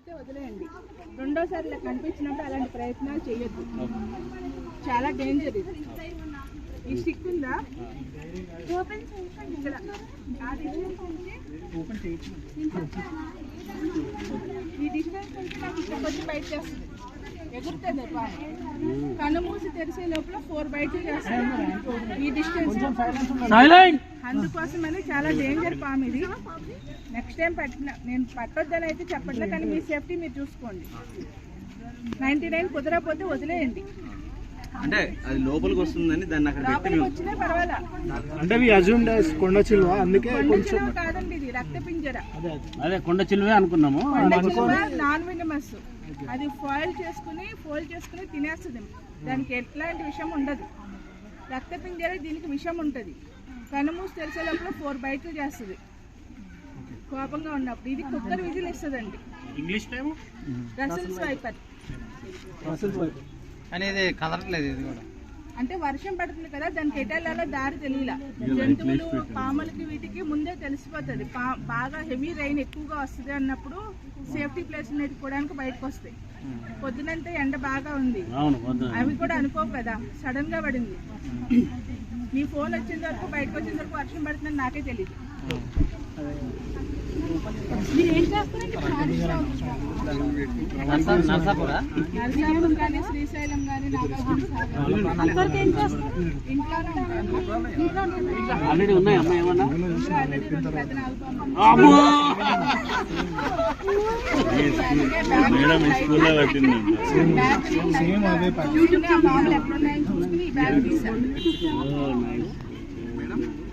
కనిపిస్తే వదిలేయండి. రెండోసారి ఇలా కనిపించినప్పుడు అలాంటి ప్రయత్నాలు చేయొద్దు. చాలా డేంజర్ ఇది. ఈ స్టిక్ ఉందా ఇక్కడ ఈ డిస్టెన్స్ నుంచి నాకు ఇక్కడ వచ్చి బయట చేస్తుంది, ఎగురుతుంది పాము. కన్ను మూసి తెరిసే లోపల 4 బయట చేస్తుంది ఈ డిస్టెన్స్. అందుకోసమని చాలా డేంజర్ పాము ఇది. నెక్స్ట్ టైం నేను పట్టొద్దని అయితే చెప్పట్లే, కానీ మీ సేఫ్టీ మీరు చూసుకోండి. 99 కుదరకపోతే వదిలేయండి. అంటే అది లోపలికి వస్తుందని దాన్ని అక్కడ పెట్టి వచ్చినా పర్వాలా. అంటే వి అజ్యూమ్డ్ యాస్ కొండ చిలువ, అందుకే కొంచెం కాదండి ఇది రక్త పింజర. అదే కొండ చిలువే అనుకున్నాము. నాన్ వినమస్ అది ఫోల్డ్ చేసుకుని తినేస్తుంది. దానికి ఎట్లాంటి విషయం ఉండదు. రక్త పింజర దీనికి విషం ఉంటుంది. కనుమూసి తెరిసే లోపల 4 బయటలు చేస్తుంది కోపంగా ఉన్నప్పుడు. ఇది కుక్కర్ విజిల్ ఇస్తుందండి. ఇంగ్లీష్ టైం రసల్స్ వైపర్ అనేది కదలట్లేదు. ఇది కూడా అంటే వర్షం పడుతుంది కదా, దానికి ఎటెళ్ళాలో దారి తెలియలా. జంతువులు పాములకి వీటికి ముందే తెలిసిపోతుంది. బాగా హెవీ రైన్ ఎక్కువగా వస్తుంది అన్నప్పుడు సేఫ్టీ ప్లేస్ నెట్టుకోవడానికి బయటకు వస్తాయి. పొద్దునంతా ఎండ బాగా ఉంది, అవి కూడా అనుకోవు కదా, సడన్ గా పడింది. మీ ఫోన్ వచ్చేంత వరకు బయటకు వచ్చేంత వరకు వర్షం పడుతుందని నాకే తెలియదు. మీరు ఏం చేస్తారంటే నరసాపురం కానీ శ్రీశైలం కానీ ఆల్రెడీ ఉన్నాయి అమ్మ ఏమన్నా ఎప్పుడున్నాయని చూసుకుని ఈ బ్యాగ్ తీసాను.